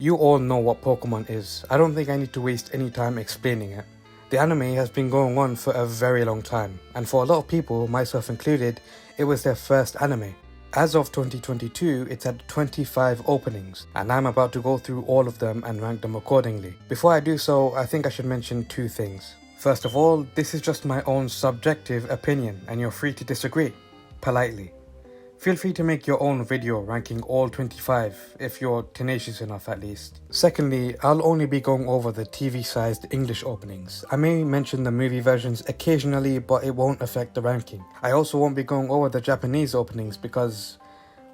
You all know what Pokemon is. I don't think I need to waste any time explaining it. The anime has been going on for a very long time, and for a lot of people, myself included, it was their first anime. As of 2022, it's had 25 openings, and I'm about to go through all of them and rank them accordingly. Before I do so, I think I should mention two things. First of all, this is just my own subjective opinion, and you're free to disagree, politely. Feel free to make your own video ranking all 25, if you're tenacious enough at least. Secondly, I'll only be going over the TV-sized English openings. I may mention the movie versions occasionally, but it won't affect the ranking. I also won't be going over the Japanese openings because,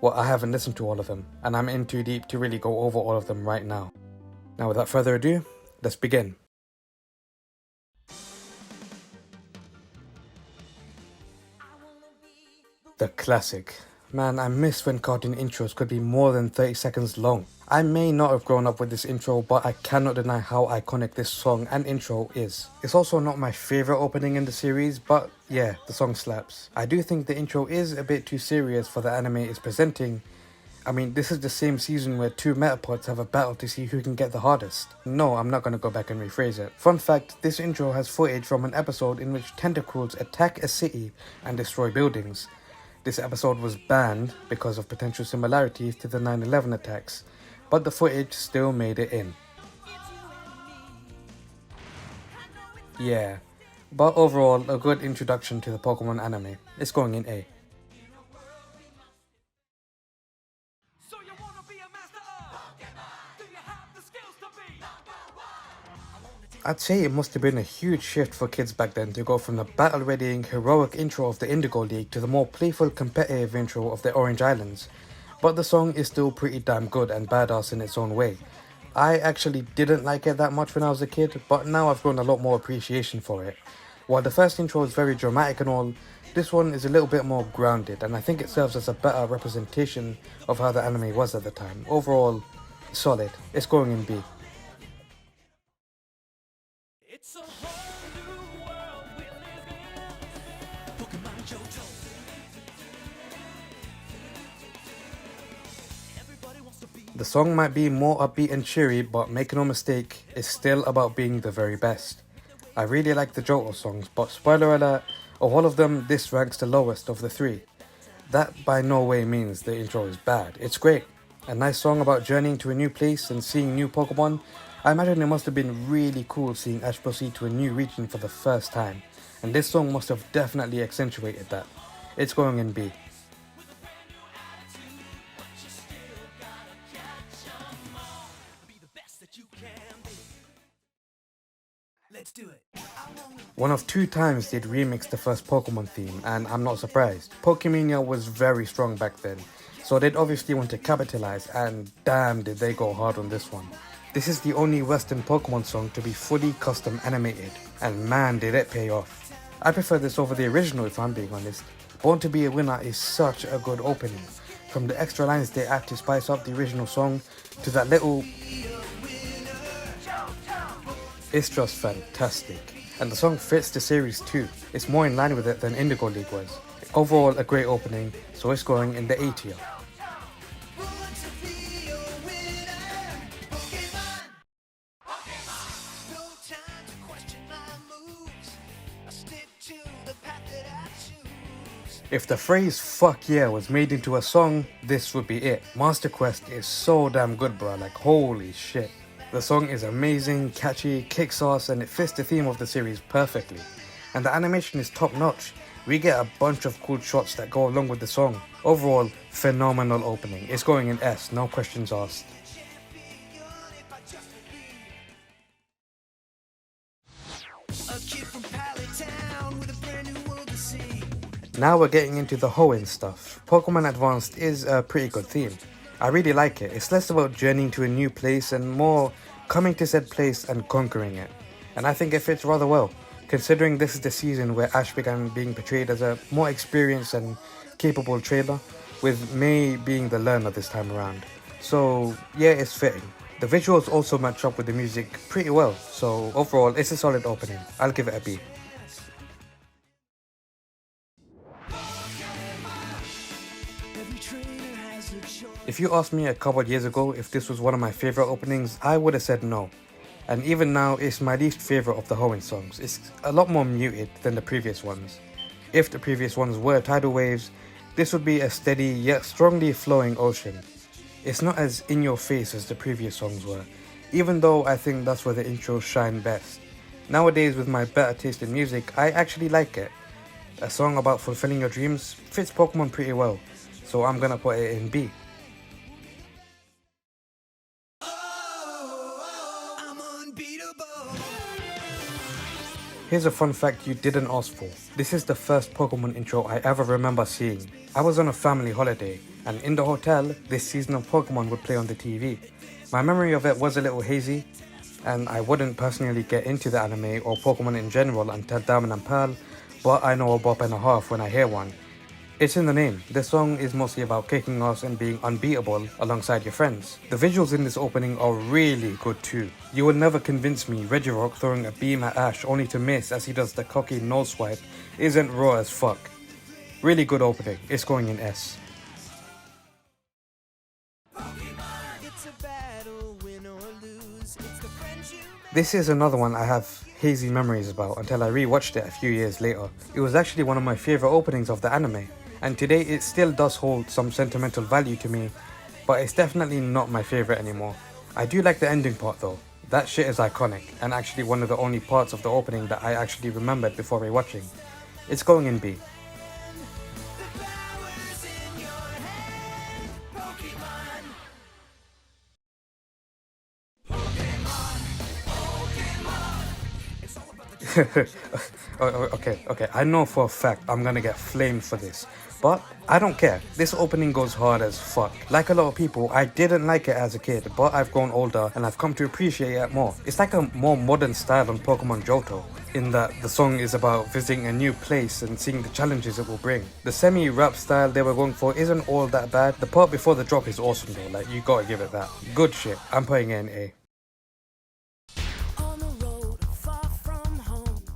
well, I haven't listened to all of them, and I'm in too deep to really go over all of them right now. Now without further ado, let's begin. The classic. Man, I miss when cartoon intros could be more than 30 seconds long. I may not have grown up with this intro, but I cannot deny how iconic this song and intro is. It's also not my favourite opening in the series, but yeah, the song slaps. I do think the intro is a bit too serious for the anime it's presenting. I mean, this is the same season where two Metapods have a battle to see who can get the hardest. No, I'm not going to go back and rephrase it. Fun fact, this intro has footage from an episode in which tentacles attack a city and destroy buildings. This episode was banned because of potential similarities to the 9/11 attacks, but the footage still made it in. Yeah, but overall a good introduction to the Pokemon anime. It's going in A. I'd say it must have been a huge shift for kids back then to go from the battle-readying heroic intro of the Indigo League to the more playful competitive intro of the Orange Islands. But the song is still pretty damn good and badass in its own way. I actually didn't like it that much when I was a kid, but now I've grown a lot more appreciation for it. While the first intro is very dramatic and all, this one is a little bit more grounded, and I think it serves as a better representation of how the anime was at the time. Overall, solid. It's going in B. It's a whole new world we live in. Pokémon Johto. The song might be more upbeat and cheery, but make no mistake, it's still about being the very best. I really like the Johto songs, but spoiler alert, of all of them, this ranks the lowest of the three. That by no way means the intro is bad. It's great. A nice song about journeying to a new place and seeing new Pokemon. I imagine it must have been really cool seeing Ash proceed to a new region for the first time, and this song must have definitely accentuated that. It's going in B. One of two times they'd remixed the first Pokemon theme, and I'm not surprised. Pokemania was very strong back then, so they'd obviously want to capitalize, and damn did they go hard on this one. This is the only Western Pokemon song to be fully custom animated, and man did it pay off. I prefer this over the original if I'm being honest. Born to be a Winner is such a good opening. From the extra lines they add to spice up the original song, to that little... It's just fantastic. And the song fits the series too. It's more in line with it than Indigo League was. Overall a great opening, so it's going in the A tier. If the phrase "fuck yeah" was made into a song, this would be it. Master Quest is so damn good, bro, like holy shit. The song is amazing, catchy, kicks ass, and it fits the theme of the series perfectly. And the animation is top notch. We get a bunch of cool shots that go along with the song. Overall, phenomenal opening. It's going in S, no questions asked. Now we're getting into the Hoenn stuff. Pokemon Advanced is a pretty good theme. I really like it. It's less about journeying to a new place and more coming to said place and conquering it. And I think it fits rather well, considering this is the season where Ash began being portrayed as a more experienced and capable trainer, with May being the learner this time around. So yeah, it's fitting. The visuals also match up with the music pretty well, so overall it's a solid opening. I'll give it a B. If you asked me a couple of years ago if this was one of my favorite openings, I would have said no. And even now, it's my least favorite of the Hoenn songs. It's a lot more muted than the previous ones. If the previous ones were tidal waves, this would be a steady yet strongly flowing ocean. It's not as in your face as the previous songs were, even though I think that's where the intros shine best. Nowadays, with my better taste in music, I actually like it. A song about fulfilling your dreams fits Pokémon pretty well, so I'm gonna put it in B. Here's a fun fact you didn't ask for. This is the first Pokémon intro I ever remember seeing. I was on a family holiday, and in the hotel, this season of Pokémon would play on the TV. My memory of it was a little hazy, and I wouldn't personally get into the anime or Pokémon in general until Diamond and Pearl, but I know a bop and a half when I hear one. It's in the name. This song is mostly about kicking ass and being unbeatable alongside your friends. The visuals in this opening are really good too. You will never convince me Regirock throwing a beam at Ash only to miss as he does the cocky nose swipe isn't raw as fuck. Really good opening. It's going in S. This is another one I have hazy memories about until I rewatched it a few years later. It was actually one of my favourite openings of the anime, and today it still does hold some sentimental value to me, but it's definitely not my favourite anymore. I do like the ending part though. That shit is iconic, and actually one of the only parts of the opening that I actually remembered before rewatching. It's going in B. Okay, I know for a fact I'm gonna get flamed for this, but I don't care. This opening goes hard as fuck. Like a lot of people, I didn't like it as a kid, but I've grown older and I've come to appreciate it more. It's like a more modern style on Pokemon Johto, in that the song is about visiting a new place and seeing the challenges it will bring. The semi-rap style they were going for isn't all that bad. The part before the drop is awesome though, like you gotta give it that. Good shit. I'm putting it in A.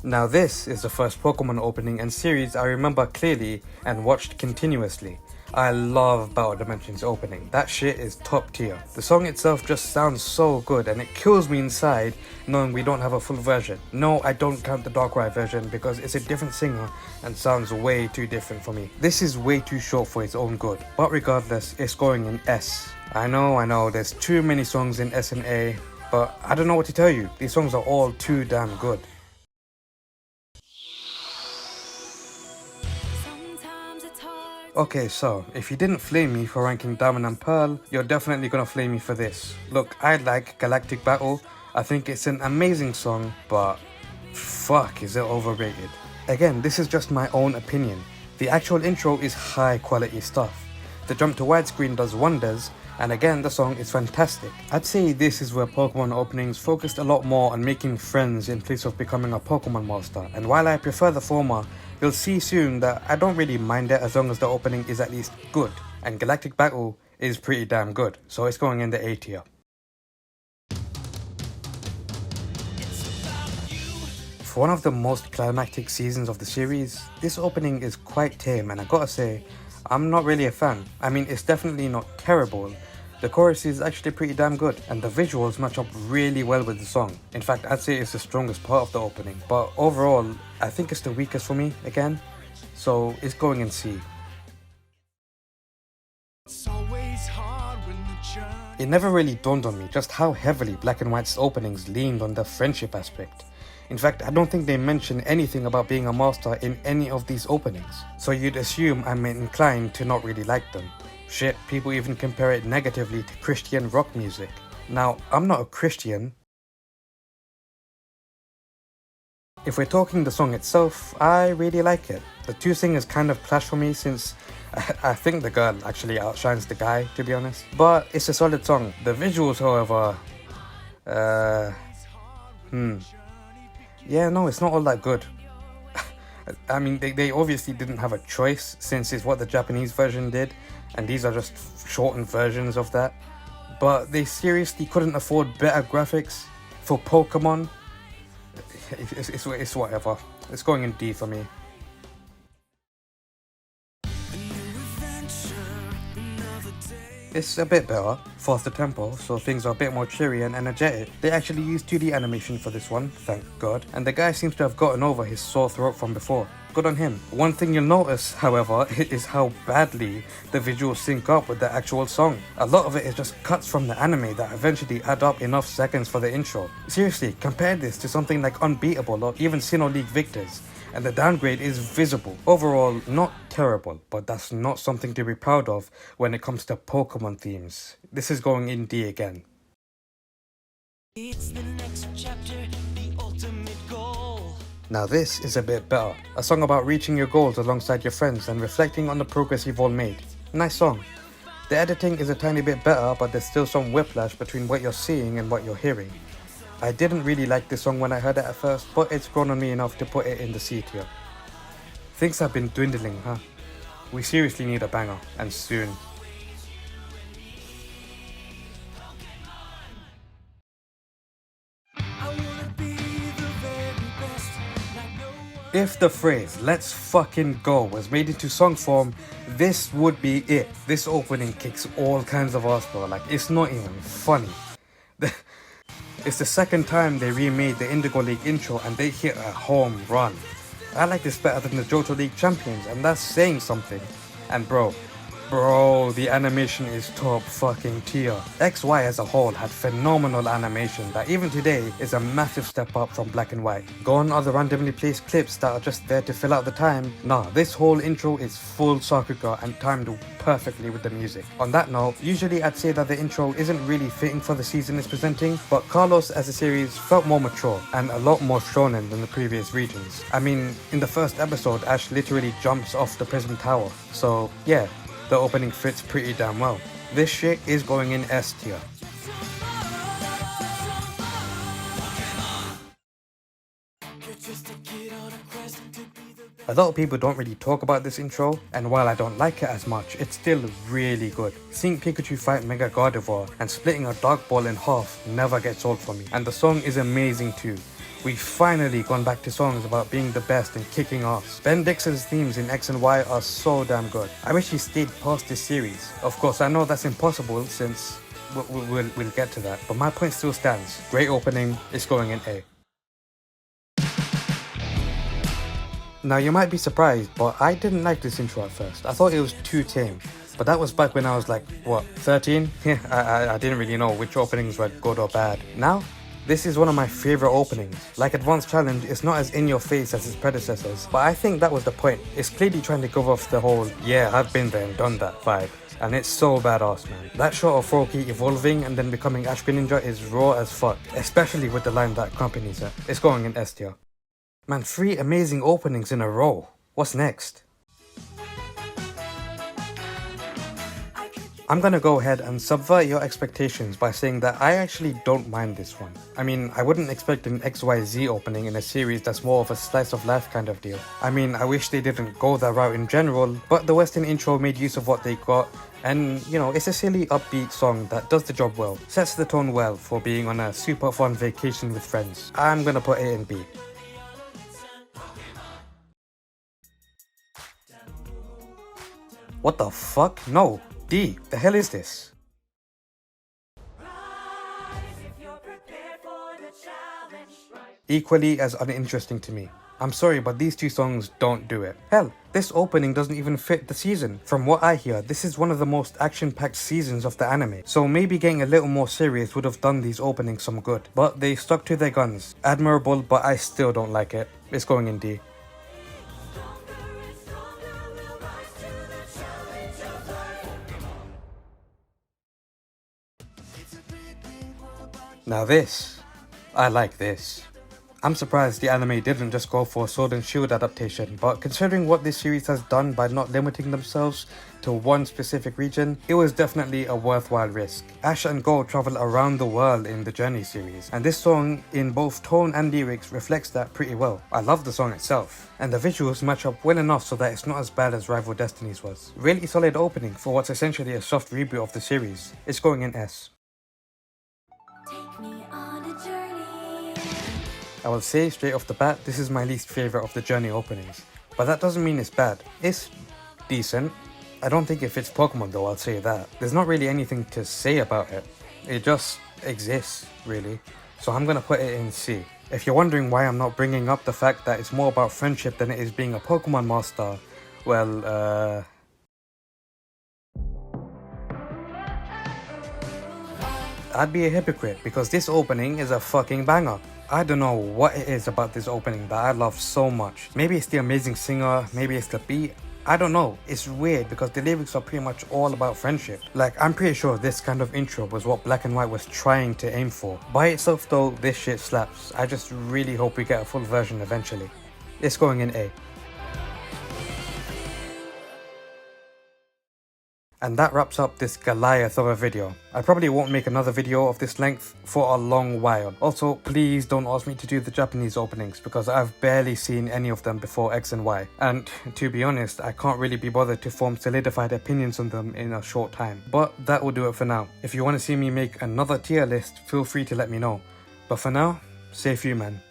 Now this is the first Pokemon opening and series I remember clearly and watched continuously. I love Battle Dimension's opening. That shit is top tier. The song itself just sounds so good and it kills me inside knowing we don't have a full version. No, I don't count the Darkrai version because it's a different singer and sounds way too different for me. This is way too short for its own good, but regardless, it's going in S. I know, there's too many songs in S and A, but I don't know what to tell you. These songs are all too damn good. Okay, so if you didn't flame me for ranking Diamond and Pearl, you're definitely gonna flame me for this. Look, I like Galactic Battle. I think it's an amazing song, but fuck, is it overrated. Again, this is just my own opinion. The actual intro is high quality stuff. The jump to widescreen does wonders, and again, the song is fantastic. I'd say this is where Pokemon openings focused a lot more on making friends in place of becoming a Pokemon master, and while I prefer the former, you'll see soon that I don't really mind it as long as the opening is at least good, and Galactic Battle is pretty damn good, so it's going in the A tier. For one of the most climactic seasons of the series, this opening is quite tame, and I gotta say, I'm not really a fan. I mean, it's definitely not terrible. The chorus is actually pretty damn good, and the visuals match up really well with the song. In fact, I'd say it's the strongest part of the opening, but overall, I think it's the weakest for me, again, so it's going in C. It never really dawned on me just how heavily Black and White's openings leaned on the friendship aspect. In fact, I don't think they mention anything about being a master in any of these openings, so you'd assume I'm inclined to not really like them. Shit, people even compare it negatively to Christian rock music. Now, I'm not a Christian. If we're talking the song itself, I really like it. The two singers kind of clash for me since I think the girl actually outshines the guy, to be honest. But it's a solid song. The visuals, however, yeah, no, it's not all that good. I mean, they obviously didn't have a choice since it's what the Japanese version did, and these are just shortened versions of that. But they seriously couldn't afford better graphics for Pokemon. It's whatever. It's going in D for me. It's a bit better, faster tempo, so things are a bit more cheery and energetic. They actually used 2D animation for this one, thank God, and the guy seems to have gotten over his sore throat from before. Good on him. One thing you'll notice, however, is how badly the visuals sync up with the actual song. A lot of it is just cuts from the anime that eventually add up enough seconds for the intro. Seriously, compare this to something like Unbeatable or even Sinnoh League Victors, and the downgrade is visible. Overall, not terrible, but that's not something to be proud of when it comes to Pokémon themes. This is going in D again. It's the next chapter, the ultimate goal. Now this is a bit better. A song about reaching your goals alongside your friends and reflecting on the progress you've all made. Nice song. The editing is a tiny bit better, but there's still some whiplash between what you're seeing and what you're hearing. I didn't really like this song when I heard it at first, but it's grown on me enough to put it in the C tier. Things have been dwindling, huh? We seriously need a banger, and soon. If the phrase "let's fucking go" was made into song form, this would be it. This opening kicks all kinds of ass, bro. Like, it's not even funny. It's the second time they remade the Indigo League intro and they hit a home run. I like this better than the Johto League champions, and that's saying something. And bro, the animation is top fucking tier. XY as a whole had phenomenal animation that even today is a massive step up from Black and White. Go on other randomly placed clips that are just there to fill out the time. Nah, this whole intro is full Sakuga and timed perfectly with the music. On that note, usually I'd say that the intro isn't really fitting for the season it's presenting, but Carlos as a series felt more mature and a lot more shonen than the previous regions. I mean, in the first episode, Ash literally jumps off the Prism Tower, so yeah. The opening fits pretty damn well. This shit is going in S tier. A lot of people don't really talk about this intro, and while I don't like it as much, it's still really good. Seeing Pikachu fight Mega Gardevoir and splitting a Dark Ball in half never gets old for me, and the song is amazing too. We've finally gone back to songs about being the best and kicking ass. Ben Dixon's themes in X and Y are so damn good. I wish he stayed past this series. Of course, I know that's impossible since we'll get to that, but my point still stands. Great opening, it's going in A. Now you might be surprised, but I didn't like this intro at first. I thought it was too tame. But that was back when I was like, what, 13? Yeah, I didn't really know which openings were good or bad. Now, this is one of my favourite openings. Like Advanced Challenge, it's not as in your face as its predecessors, but I think that was the point. It's clearly trying to give off the whole, yeah, I've been there and done that vibe. And it's so badass, man. That shot of Froakie evolving and then becoming Ash Greninja is raw as fuck, especially with the line that accompanies it. It's going in S tier. Man, 3 amazing openings in a row. What's next? I'm gonna go ahead and subvert your expectations by saying that I actually don't mind this one. I mean, I wouldn't expect an XYZ opening in a series that's more of a slice of life kind of deal. I mean, I wish they didn't go that route in general, but the Western intro made use of what they got, and you know, it's a silly upbeat song that does the job well, sets the tone well for being on a super fun vacation with friends. I'm gonna put it in B. What the fuck? No. D. The hell is this? Equally as uninteresting to me. I'm sorry, but these two songs don't do it. Hell, this opening doesn't even fit the season. From what I hear, this is one of the most action-packed seasons of the anime, so maybe getting a little more serious would have done these openings some good. But they stuck to their guns. Admirable, but I still don't like it. It's going in D. Now this, I like this. I'm surprised the anime didn't just go for a Sword and Shield adaptation, but considering what this series has done by not limiting themselves to one specific region, it was definitely a worthwhile risk. Ash and Gold travel around the world in the Journey series, and this song in both tone and lyrics reflects that pretty well. I love the song itself, and the visuals match up well enough so that it's not as bad as Rival Destinies was. Really solid opening for what's essentially a soft reboot of the series. It's going in S. I will say straight off the bat, this is my least favourite of the Journey openings, but that doesn't mean it's bad. It's decent. I don't think it fits Pokemon though, I'll say that. There's not really anything to say about it. It just exists, really. So I'm gonna put it in C. If you're wondering why I'm not bringing up the fact that it's more about friendship than it is being a Pokemon master, well, I'd be a hypocrite because this opening is a fucking banger. I don't know what it is about this opening that I love so much. Maybe it's the amazing singer, maybe it's the beat. I don't know, it's weird because the lyrics are pretty much all about friendship. Like, I'm pretty sure this kind of intro was what Black and White was trying to aim for. By itself though, this shit slaps. I just really hope we get a full version eventually. It's going in A. And that wraps up this Goliath of a video. I probably won't make another video of this length for a long while. Also, please don't ask me to do the Japanese openings because I've barely seen any of them before X and Y. And to be honest, I can't really be bothered to form solidified opinions on them in a short time. But that will do it for now. If you want to see me make another tier list, feel free to let me know. But for now, safe you man.